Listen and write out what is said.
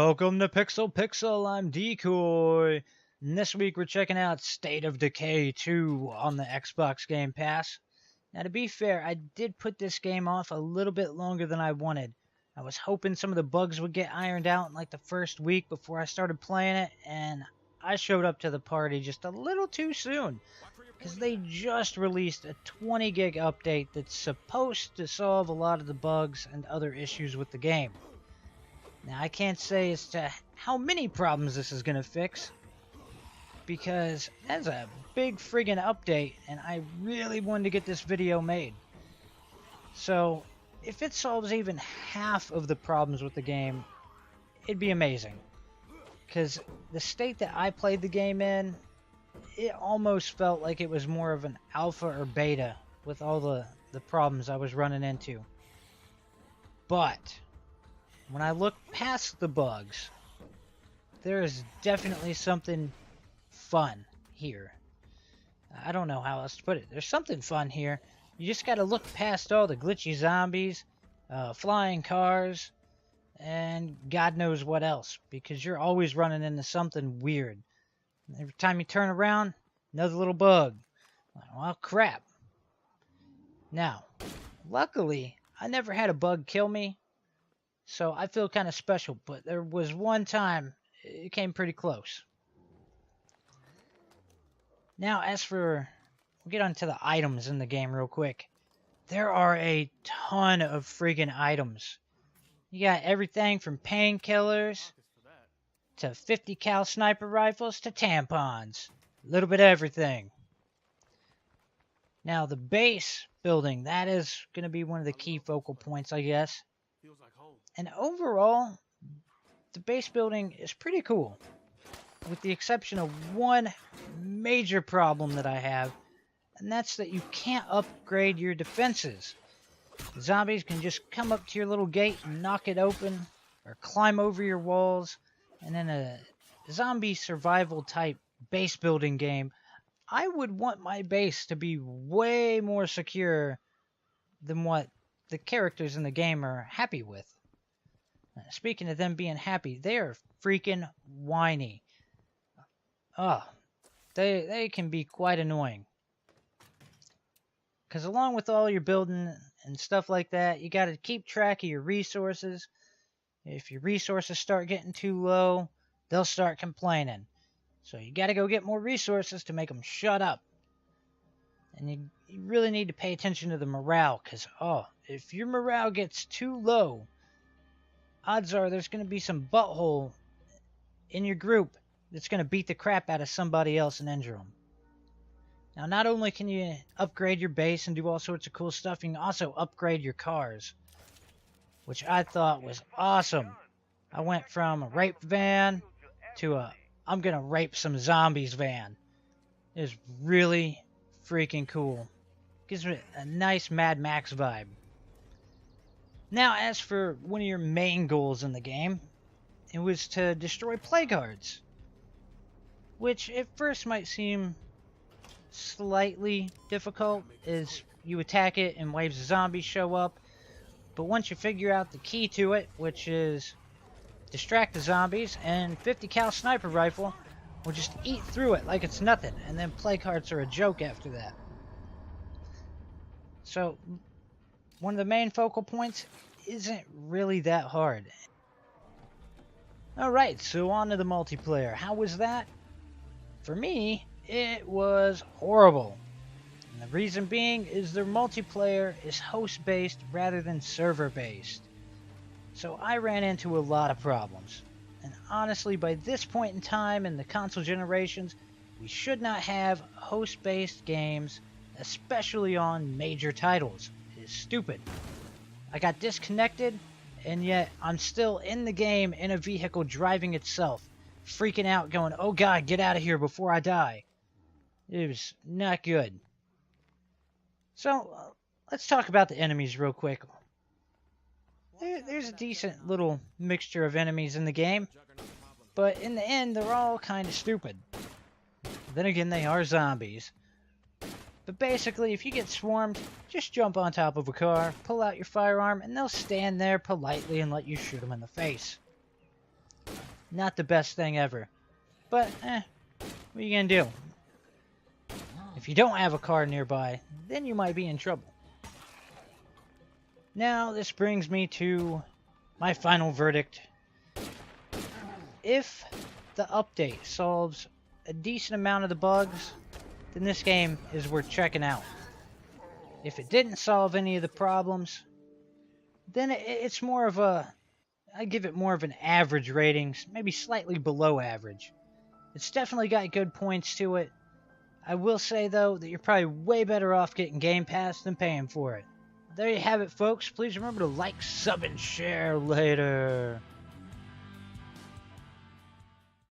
Welcome to Pixel. I'm Decoy. And this week we're checking out State of Decay 2 on the Xbox Game Pass. Now to be fair, I did put this game off a little bit longer than I wanted. I was hoping some of the bugs would get ironed out in like the first week before I started playing it, and I showed up to the party just a little too soon, because they just released a 20 gig update that's supposed to solve a lot of the bugs and other issues with the game. Now, I can't say as to how many problems this is going to fix, because that's a big friggin' update, and I really wanted to get this video made. So, if it solves even half of the problems with the game, it'd be amazing. Because the state that I played the game in, it almost felt like it was more of an alpha or beta with all the problems I was running into. But when I look past the bugs, there is definitely something fun here. I don't know how else to put it. There's something fun here. You just gotta look past all the glitchy zombies, flying cars, and God knows what else, because you're always running into something weird. Every time you turn around, another little bug. Well, crap. Now, luckily, I never had a bug kill me, so I feel kind of special, but there was one time it came pretty close. Now, we'll get onto the items in the game real quick. There are a ton of friggin' items. You got everything from painkillers to 50 cal sniper rifles to tampons. A little bit of everything. Now, the base building, that is going to be one of the key focal points, I guess. And overall, the base building is pretty cool, with the exception of one major problem that I have, and that's that you can't upgrade your defenses. Zombies can just come up to your little gate and knock it open, or climb over your walls, and in a zombie survival type base building game, I would want my base to be way more secure than what the characters in the game are happy with. Speaking of them being happy, they are freaking whiny. Oh, they can be quite annoying. Because along with all your building and stuff like that, you got to keep track of your resources. If your resources start getting too low, they'll start complaining. So you got to go get more resources to make them shut up. And you really need to pay attention to the morale, because, if your morale gets too low, odds are there's going to be some butthole in your group that's going to beat the crap out of somebody else and injure them. Now, not only can you upgrade your base and do all sorts of cool stuff, you can also upgrade your cars, which I thought was awesome. I went from a rape van to a I'm going to rape some zombies van. It was really freaking cool. Gives me a nice Mad Max vibe. Now, as for one of your main goals in the game, it was to destroy plague hearts, which at first might seem slightly difficult as you attack it and waves of zombies show up, but once you figure out the key to it, which is distract the zombies, and 50 cal sniper rifle will just eat through it like it's nothing, and then plague hearts are a joke after that. So one of the main focal points isn't really that hard. Alright, so on to the multiplayer. How was that? For me, it was horrible. And the reason being is their multiplayer is host-based rather than server-based. So I ran into a lot of problems. And honestly, by this point in time in the console generations, we should not have host-based games, especially on major titles. It is stupid. I got disconnected, and yet I'm still in the game in a vehicle driving itself, freaking out going, oh god, get out of here before I die. It was not good. So, let's talk about the enemies real quick. There's a decent little mixture of enemies in the game, but in the end, they're all kind of stupid. Then again, they are zombies. But basically, if you get swarmed, just jump on top of a car, pull out your firearm, and they'll stand there politely and let you shoot them in the face. Not the best thing ever. But, what are you gonna do? If you don't have a car nearby, then you might be in trouble. Now, this brings me to my final verdict. If the update solves a decent amount of the bugs, then this game is worth checking out. If it didn't solve any of the problems, then it's more of a... I give it more of an average rating, maybe slightly below average. It's definitely got good points to it. I will say, though, that you're probably way better off getting Game Pass than paying for it. There you have it, folks. Please remember to like, sub, and share later.